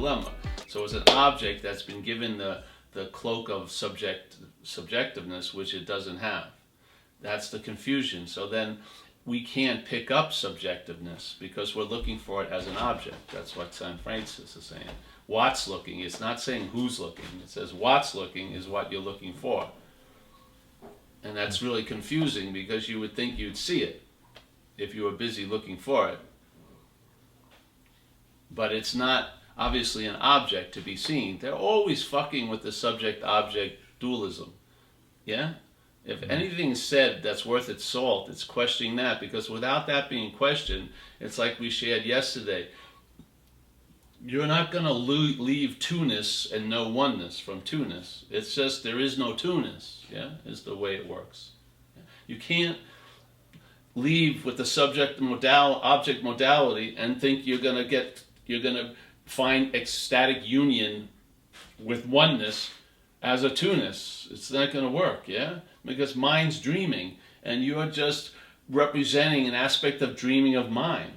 dilemma. So it's an object that's been given the cloak of subjectiveness, which it doesn't have. That's the confusion. So then we can't pick up subjectiveness because we're looking for it as an object. That's what St. Francis is saying. What's looking, it's not saying who's looking. It says what's looking is what you're looking for. And that's really confusing because you would think you'd see it if you were busy looking for it. But it's not obviously an object to be seen. They're always fucking with the subject-object dualism. Yeah? If anything's said that's worth its salt, it's questioning that, because without that being questioned, it's like we shared yesterday. You're not going to leave two-ness and no oneness from two-ness. It's just there is no two-ness, yeah, is the way it works. You can't leave with the subject object modality and think you're going to find ecstatic union with oneness as a two-ness. It's not going to work, yeah? Because mind's dreaming, and you're just representing an aspect of dreaming of mind.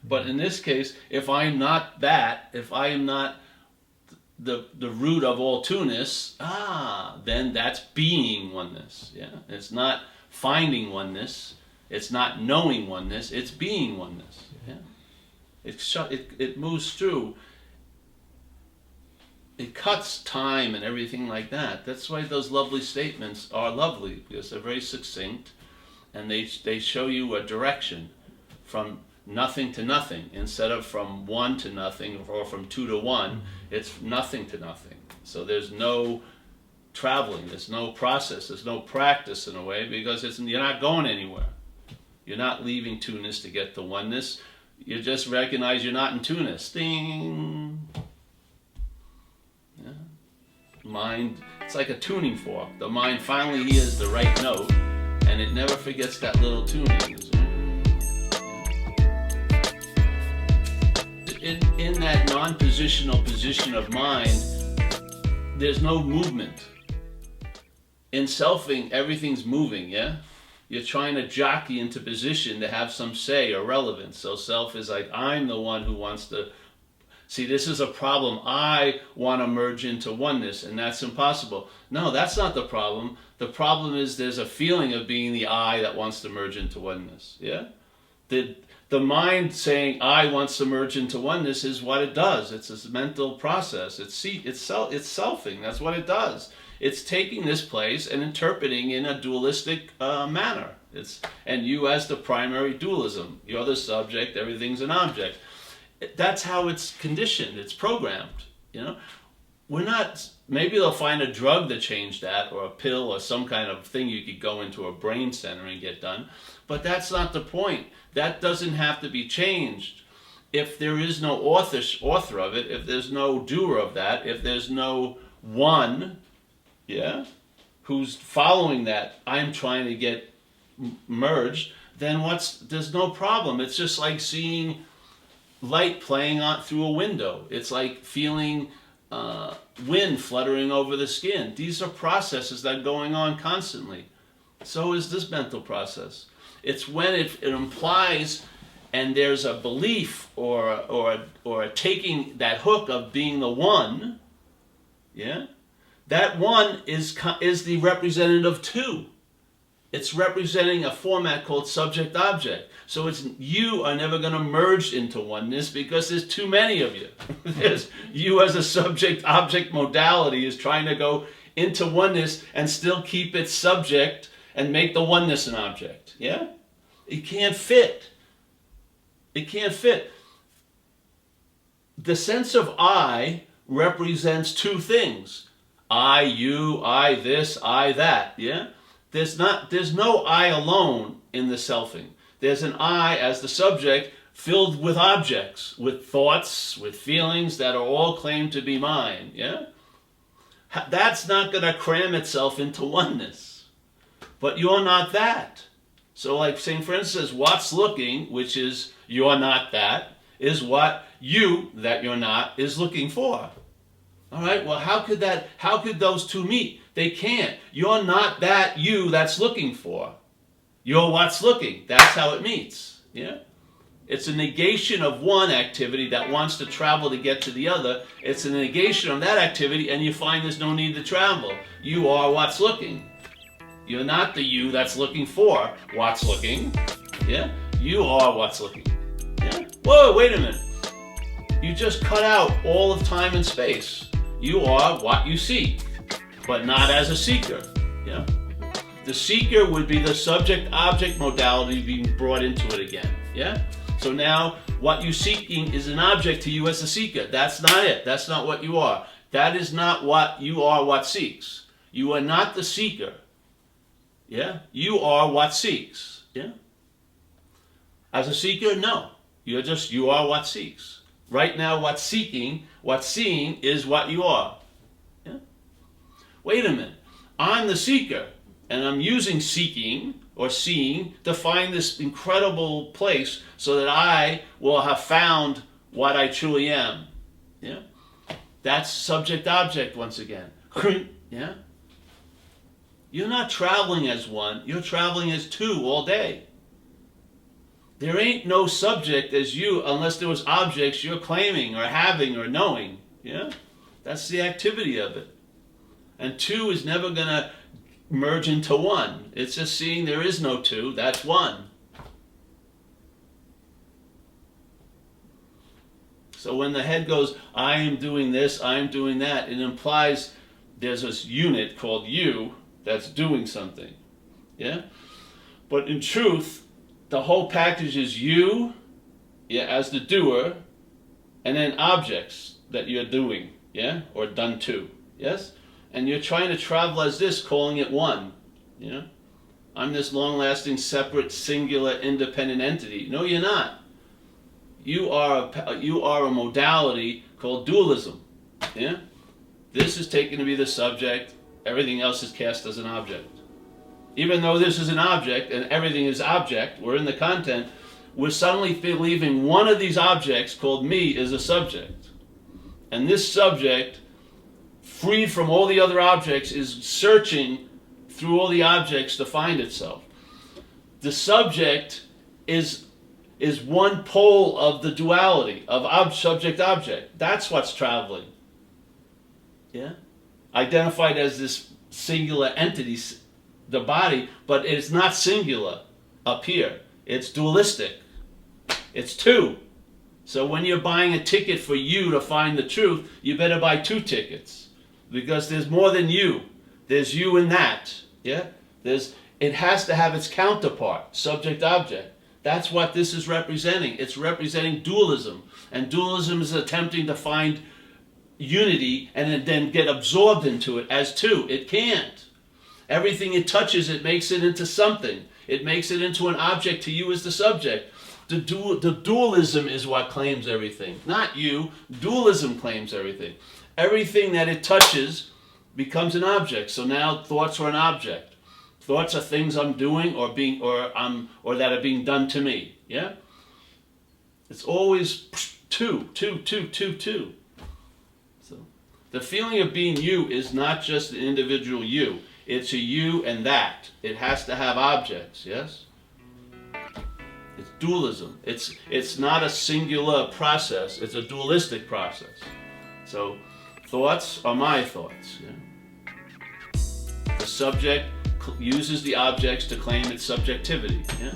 But in this case, if I'm not that, if I am not the root of all two-ness, then that's being oneness, yeah? It's not finding oneness, it's not knowing oneness, it's being oneness, yeah? It moves through. It cuts time and everything like that. That's why those lovely statements are lovely, because they're very succinct, and they show you a direction from nothing to nothing instead of from one to nothing or from two to one. It's nothing to nothing. So there's no traveling, there's no process, there's no practice in a way, because you're not going anywhere. You're not leaving two-ness to get to oneness. You just recognize you're not in two-ness. Ding! Yeah. Mind, it's like a tuning fork. The mind finally hears the right note, and it never forgets that little tuning. In that non-positional position of mind, there's no movement. In selfing, everything's moving, yeah? You're trying to jockey into position to have some say or relevance. So self is like, I'm the one who wants to... See, this is a problem. I want to merge into oneness, and that's impossible. No, that's not the problem. The problem is there's a feeling of being the I that wants to merge into oneness, yeah? The mind saying I wants to merge into oneness is what it does. It's a mental process. It's selfing. That's what it does. It's taking this place and interpreting in a dualistic manner. And you as the primary dualism. You're the subject. Everything's an object. That's how it's conditioned. It's programmed. You know, we're not. Maybe they'll find a drug to change that, or a pill, or some kind of thing you could go into a brain center and get done. But that's not the point. That doesn't have to be changed. If there is no author of it, if there's no doer of that, if there's no one, yeah, who's following that, I'm trying to get merged, then there's no problem. It's just like seeing light playing out through a window. It's like feeling wind fluttering over the skin. These are processes that are going on constantly. So is this mental process. It's when it implies, and there's a belief or taking that hook of being the one, yeah? That one is the representative two. It's representing a format called subject-object. So you are never going to merge into oneness because there's too many of you. There's you as a subject-object modality is trying to go into oneness and still keep its subject and make the oneness an object. Yeah? It can't fit. It can't fit. The sense of I represents two things. I, you, I this, I that. Yeah? There's no I alone in the selfing. There's an I as the subject filled with objects, with thoughts, with feelings that are all claimed to be mine. Yeah? That's not going to cram itself into oneness. But you're not that. So like St. Francis says, what's looking, which is you're not that, is what you, that you're not, is looking for. All right, well, how could those two meet? They can't. You're not that you that's looking for. You're what's looking. That's how it meets. Yeah? It's a negation of one activity that wants to travel to get to the other. It's a negation of that activity, and you find there's no need to travel. You are what's looking. You're not the you that's looking for what's looking. Yeah? You are what's looking. Yeah? Whoa, wait a minute. You just cut out all of time and space. You are what you seek, but not as a seeker. Yeah? The seeker would be the subject-object modality being brought into it again. Yeah? So now, what you're seeking is an object to you as a seeker. That's not it. That's not what you are. That is not what you are, what seeks. You are not the seeker. Yeah? You are what seeks. Yeah? As a seeker, no. You are what seeks. Right now, what's seeking, what's seeing is what you are. Yeah? Wait a minute. I'm the seeker, and I'm using seeking or seeing to find this incredible place so that I will have found what I truly am. Yeah? That's subject-object once again. Yeah? You're not traveling as one, you're traveling as two all day. There ain't no subject as you unless there was objects you're claiming or having or knowing. Yeah? That's the activity of it. And two is never going to merge into one. It's just seeing there is no two, that's one. So when the head goes, I am doing this, I am doing that, it implies there's this unit called you that's doing something. Yeah? But in truth, the whole package is you, yeah, as the doer, and then objects that you're doing, yeah, or done to. Yes? And you're trying to travel as this, calling it one. You know? I'm this long-lasting, separate, singular, independent entity. No, you're not. You are a modality called dualism. Yeah? This is taken to be the subject. Everything else is cast as an object. Even though this is an object and everything is object, we're in the content, we're suddenly believing one of these objects called me is a subject. And this subject, freed from all the other objects, is searching through all the objects to find itself. The subject is one pole of the duality of subject-object. That's what's traveling. Yeah? Identified as this singular entity, the body, but it's not singular up here. It's dualistic. It's two. So when you're buying a ticket for you to find the truth, you better buy two tickets. Because there's more than you. There's you in that. Yeah? It has to have its counterpart, subject-object. That's what this is representing. It's representing dualism. And dualism is attempting to find unity and then get absorbed into it as two. It can't. Everything it touches, it makes it into something. It makes it into an object to you as the subject. The dualism is what claims everything. Not you. Dualism claims everything. Everything that it touches becomes an object. So now thoughts are an object. Thoughts are things I'm doing or that are being done to me. Yeah? It's always two. So the feeling of being you is not just an individual you. It's a you and that. It has to have objects, yes? It's dualism. It's not a singular process. It's a dualistic process. So thoughts are my thoughts. Yeah? The subject uses the objects to claim its subjectivity. Yeah?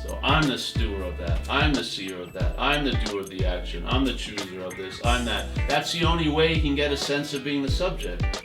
So I'm the steward of that. I'm the seer of that. I'm the doer of the action. I'm the chooser of this. I'm that. That's the only way you can get a sense of being the subject.